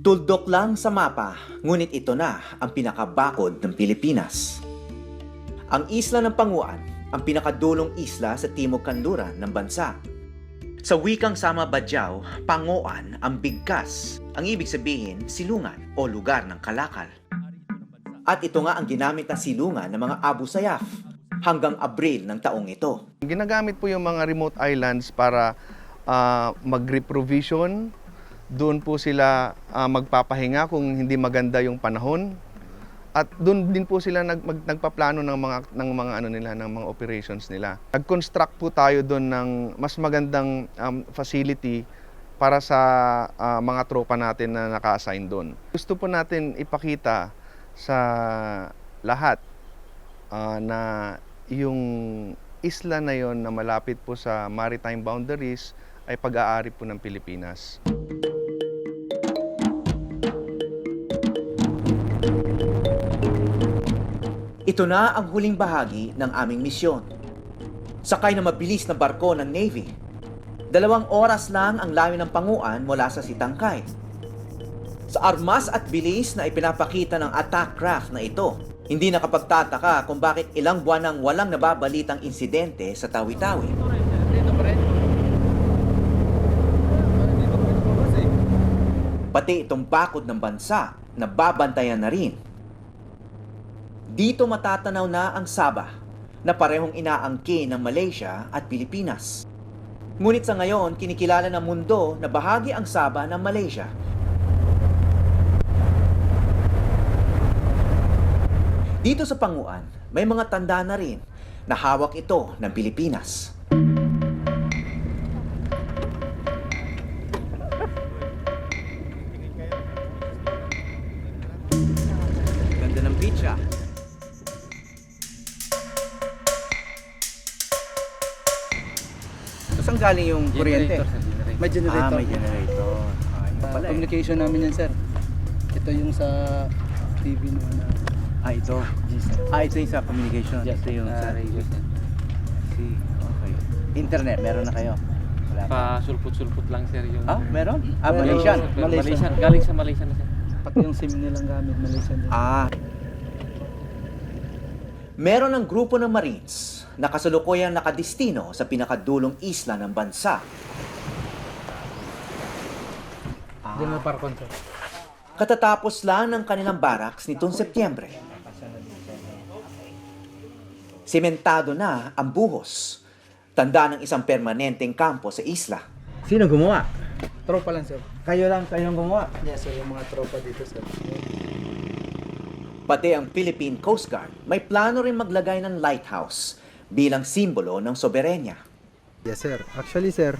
Tuldok lang sa mapa, ngunit ito na ang pinakabakod ng Pilipinas. Ang isla ng Panguan, ang pinakadulong isla sa timog kanluran ng bansa. Sa wikang Sama Badyaw, Panguan ang bigkas. Ang ibig sabihin, silungan o lugar ng kalakal. At ito nga ang ginamit na silungan ng mga Abu Sayyaf hanggang Abril ng taong ito. Ginagamit po yung mga remote islands para mag-reprovision. Doon po sila magpapahinga kung hindi maganda yung panahon. At doon din po sila nagpaplano ng mga ano nila, ng mga operations nila. Nag-construct po tayo doon ng mas magandang facility para sa mga tropa natin na naka-assign doon. Gusto po natin ipakita sa lahat na yung isla na yon na malapit po sa maritime boundaries ay pag-aari po ng Pilipinas. Ito na ang huling bahagi ng aming misyon. Sakay na mabilis na barko ng Navy. 2 oras lang ang layo ng Panguan mula sa Sitangkay. Sa armas at bilis na ipinapakita ng attack craft na ito, hindi nakapagtataka kung bakit ilang buwan nang walang nababalitang insidente sa Tawi-Tawi. Pati itong bakod ng bansa na babantayan na rin. Dito matatanaw na ang Sabah na parehong inaangkin ng Malaysia at Pilipinas. Ngunit sa ngayon, kinikilala ng mundo na bahagi ang Sabah ng Malaysia. Dito sa Panguan, may mga tanda na rin na hawak ito ng Pilipinas. Ganda ng beach ah. Saan galing yung kuryente? May generator. May generator. Pala, Communication namin yan, sir. Ito yung sa TV na ito. Ito yung sa communication. Yes, Ito yung sa radio, sir. See, okay. Internet, meron na kayo? Wala pa. Pa-sulput-sulput lang, sir, yung... Meron? Pero- Malaysian. Malaysian. Galing sa Malaysia na, sir. Pati yung SIM nilang gamit, Malaysian din. Meron ng grupo ng Marines na kasalukuyang nakadistino sa pinakadulong isla ng bansa. General Parcon, sir. Katatapos lang ng kanilang barracks nitong Setyembre. Sementado na ang buhos, tanda ng isang permanenteng kampo sa isla. Sino gumawa? Tropa lang, sir. Kayong gumawa? Yes, sir. Yung mga tropa dito, sir. Pati ang Philippine Coast Guard may plano rin maglagay ng lighthouse bilang simbolo ng soberenya. Yes, sir. Actually, sir,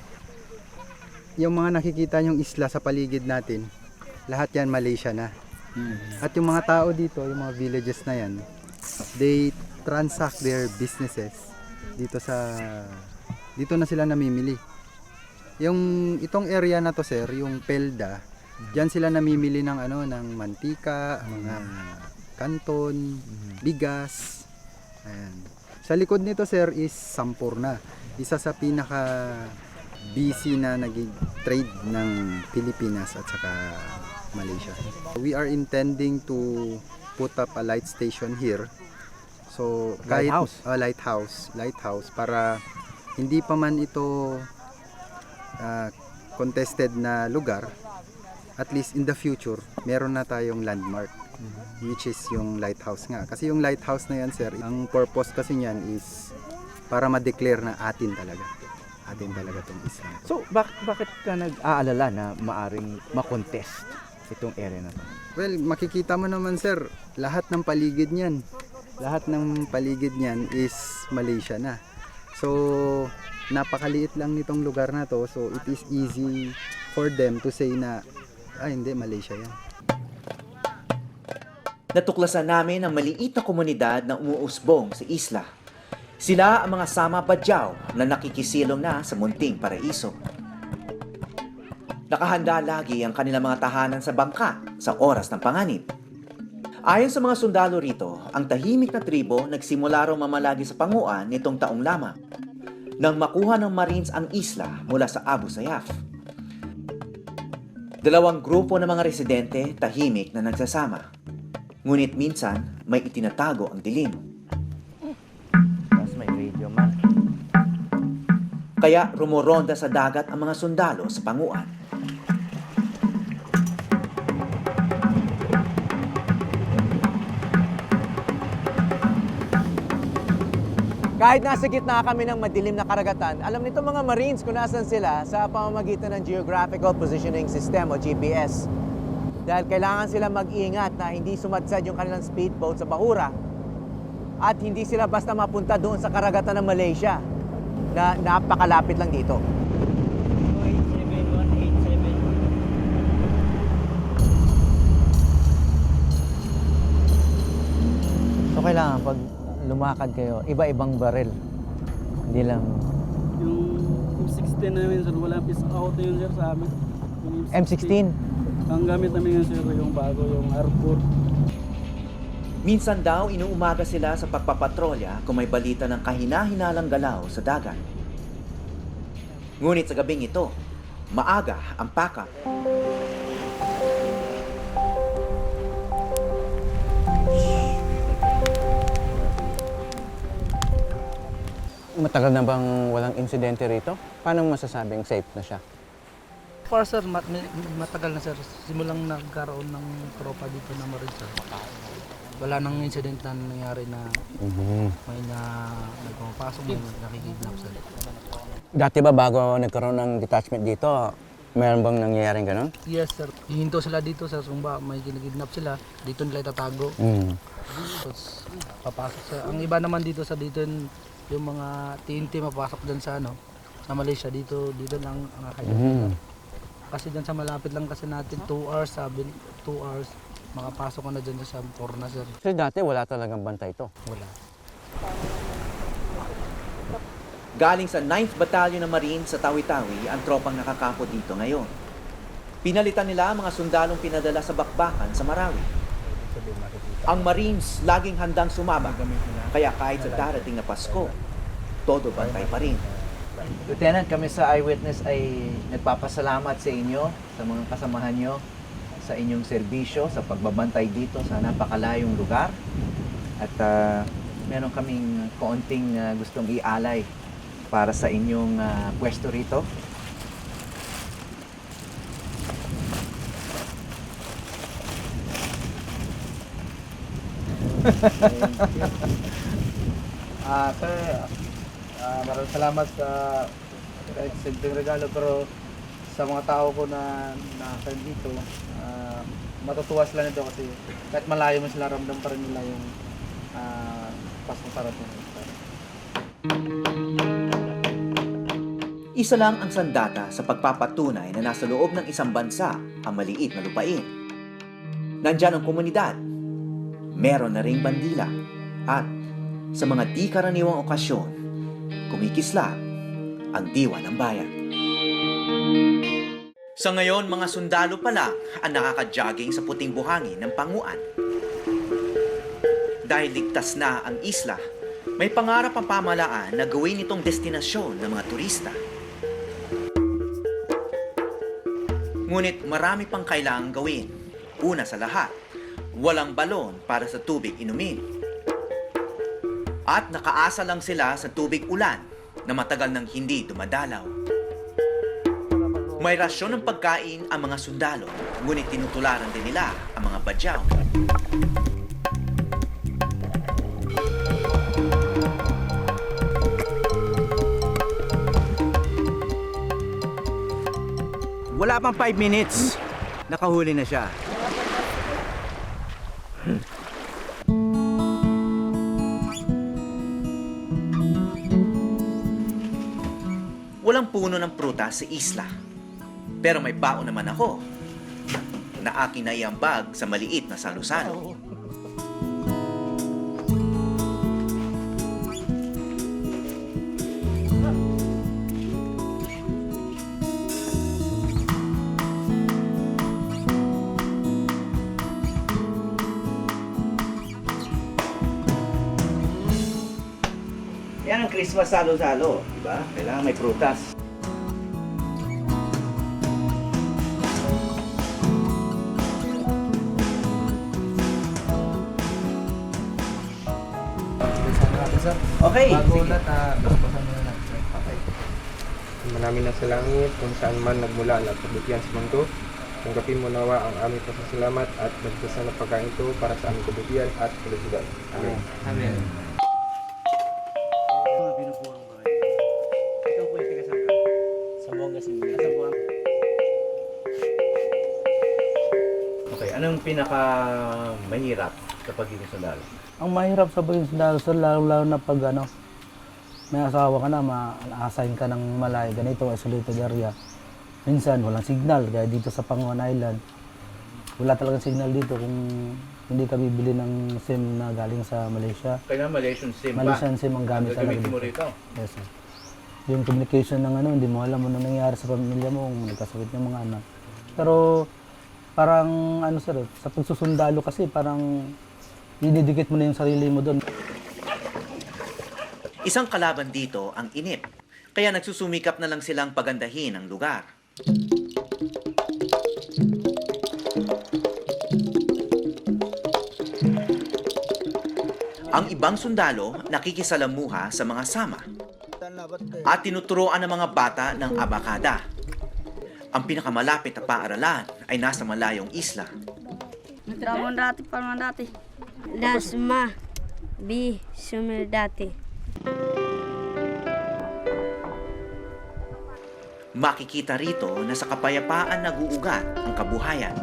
yung mga nakikita yung isla sa paligid natin, lahat yan Malaysia na. At yung mga tao dito, yung mga villages na yan, they transact their businesses dito na sila namimili. Itong area na to, sir, yung Pelda, diyan sila namimili ng ng mantika, mga kanton, bigas. Ayan. Sa likod nito, sir, is Sampurna. Isa sa pinaka busy na nag-trade ng Pilipinas at saka Malaysia. We are intending to put up a light station here. So, kahit lighthouse para hindi pa man ito contested na lugar, at least in the future, meron na tayong landmark, which is yung lighthouse nga. Kasi yung lighthouse na yan, sir, ang purpose kasi niyan is para ma-declare na atin talaga. Atin talaga itong isla. So, bakit ka nag-aalala na maaring makontest itong area na to? Well, makikita mo naman, sir, lahat ng paligid niyan. Lahat ng paligid niyan is Malaysia na. So, napakaliit lang nitong lugar na to. So, it is easy for them to say na, hindi, Malaysia yan. Natuklasan namin ang maliit na komunidad na umuusbong sa isla. Sila ang mga Sama Badyaw na nakikisilong na sa munting paraiso. Nakahanda lagi ang kanilang mga tahanan sa bangka sa oras ng panganib. Ayon sa mga sundalo rito, ang tahimik na tribo nagsimula raw mamalagi sa Panguan nitong taong lamang nang makuha ng Marines ang isla mula sa Abu Sayyaf. Dalawang grupo ng mga residente tahimik na nagsasama. Ngunit minsan may itinatago ang dilim. Mas may video man. Kaya rumoronda sa dagat ang mga sundalo sa panguan. Kahit nasa gitna kami ng madilim na karagatan, alam nito mga Marines kung nasan sila sa pamamagitan ng Geographical Positioning System o GPS. Dahil kailangan sila mag-iingat na hindi sumadsad yung kanilang speedboat sa bahura at hindi sila basta mapunta doon sa karagatan ng Malaysia na napakalapit lang dito. So kailangan pag lumakad kayo, iba-ibang baril. Hindi lang Yung M16 namin sir, wala piece out na yun sir sa amin. Yung M16. Ang gamit namin yun sir, yung bago, yung R4. Minsan daw inuumaga sila sa pagpapatrolya kung may balita ng kahina-hinalang galaw sa dagat. Ngunit sa gabing ito, maaga ang pack-up. Matagal na bang walang insidente rito? Paano masasabing safe na siya? For sir, matagal na sir. Simulang nagkaroon ng tropa dito na Marines sir. Wala nang incident na nangyari na may nagpapasok, may nakikidnap sir. Dati ba bago nagkaroon ng detachment dito, mayroon bang nangyayaring ganun? Yes sir. Hihinto sila dito sir, kung ba may kinakidnap sila, dito nila itatago. Tapos papasok sir. Ang iba naman dito sa dito yung mga TNT mapasok dyan sa sa Malaysia, dito lang ang kaya. Kasi dyan sa malapit lang kasi natin 2 hours, 2 hours, makapasok ka na dyan sa Porna sir. So dati wala talagang bantay ito? Wala. Galing sa 9th Battalion ng Marines sa Tawi-Tawi ang tropang nakakampo dito ngayon. Pinalitan nila ang mga sundalong pinadala sa bakbakan sa Marawi. Ang Marines laging handang sumama, kaya kahit sa darating na Pasko, todo bantay pa rin. Lieutenant, kami sa Eyewitness ay nagpapasalamat sa inyo, sa mga kasamahan nyo, sa inyong serbisyo, sa pagbabantay dito sa napakalayong lugar. At meron kaming kaunting gustong ialay para sa inyong pwesto rito. Sir, maraming salamat sa simpleng regalo, pero sa mga tao ko na nasa dito, matutuwa sila nito kasi kahit malayo mo sila, ramdam pa rin nila yung Paskong parating. Isa lang ang sandata sa pagpapatunay na nasa loob ng isang bansa ang maliit na lupain. Nandyan ang komunidad, meron na ring bandila, at sa mga di karaniwang okasyon, kumikislap ang diwa ng bayan. Sa ngayon, mga sundalo pa lang ang nakaka-jogging sa puting buhangin ng Panguan. Dahil ligtas na ang isla, may pangarap ang pamahalaan na gawin itong destinasyon ng mga turista. Ngunit marami pang kailangang gawin. Una sa lahat, walang balon para sa tubig inumin. At nakaasa lang sila sa tubig ulan na matagal nang hindi dumadalaw. May rasyon ng pagkain ang mga sundalo, ngunit tinutularan din nila ang mga badyaw. Wala pang 5 minutes, nakahuli na siya. Walang puno ng prutas sa isla. Pero may baon naman ako na aking naiambag sa maliit na salo-salo. Yan ang Christmas salo-salo, di ba? Kailangan may prutas. Okay. Bago ulat, basbasan muna natin, sir. Okay. Manami na sa langit, kung saan man nagmula ang kabutihan sa mundo. Tanggapin mo nawa ang aming pasasalamat at nagdasal na pagkain ito para sa aming kabutihan at kalusugan. Amen. Amen. Okay, anong pinaka mahirap sa pagiging sundalo? Ang mahirap sa pagiging sundalo, sir, lalo na pag may asawa ka na, ma-assign ka ng malayo, ganito, isolated area. Minsan, walang signal, kaya dito sa Panguan Island, wala talagang signal dito kung hindi ka bibili ng SIM na galing sa Malaysia. Kaya Malaysian SIM ba? Malaysian SIM ang gamit talaga Gagamitin mo dito. rito? Yes, sir. Yung communication ng hindi mo alam ano nangyayari sa pamilya mo, kung nagkasakit ng mga anak. Pero parang sir, sa pagsusundalo kasi parang dinidikit mo na yung sarili mo doon. Isang kalaban dito ang inip, kaya nagsusumikap na lang silang pagandahin ang lugar. Ang ibang sundalo nakikisalamuha sa mga sama at tinuturoan ng mga bata ng abakada. Ang pinakamalapit na paaralan ay nasa malayong isla. Mandati pa mandati. Lasma bi sumerdati. Makikita rito na sa kapayapaan naguugat ang kabuhayan.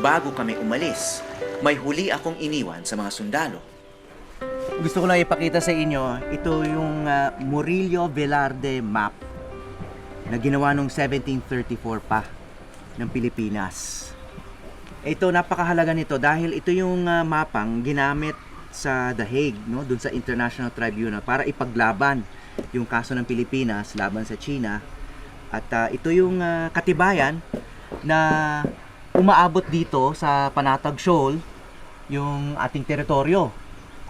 Bago kami umalis, may huli akong iniwan sa mga sundalo. Gusto ko lang ipakita sa inyo, ito yung Murillo Velarde map na ginawa noong 1734 pa ng Pilipinas. Ito, napakahalaga nito dahil ito yung mapang ginamit sa The Hague, no, dun sa International Tribunal para ipaglaban yung kaso ng Pilipinas laban sa China. At ito yung katibayan na umaabot dito sa Panatag Shoal yung ating teritoryo.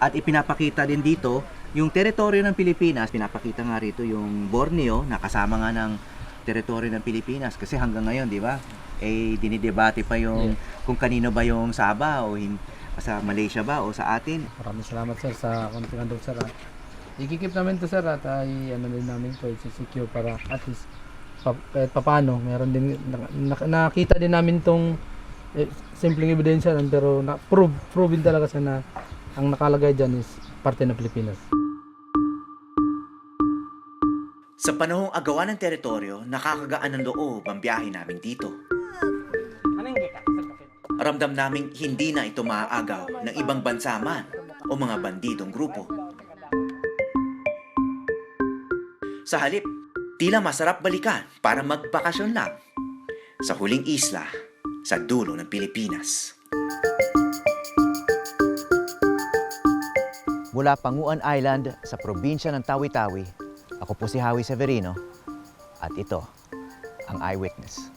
At ipinapakita din dito yung teritoryo ng Pilipinas. Pinapakita nga rito yung Borneo na kasama nga ng teritoryo ng Pilipinas. Kasi hanggang ngayon, di ba, dinidebate pa yung kung kanino ba yung Sabah o sa Malaysia ba o sa atin. Maraming salamat, sir, sa konting andog, sir. Ikikip namin to, sir, at din namin to, secure para at least kahit papano, meron din, nakita din namin tong simpleng ebidensya lang, pero proven talaga siya na ang nakalagay dyan is parte ng Pilipinas. Sa panahong agawan ng teritoryo, nakakagaan ng loob ang biyahe namin dito. Ramdam naming hindi na ito maaagaw ng ibang bansa man o mga bandidong grupo. Sa halip, tila masarap balikan para magbakasyon lang sa huling isla sa dulo ng Pilipinas. Mula Panguan Island sa probinsya ng Tawi-Tawi, ako po si Howie Severino at ito ang Eyewitness.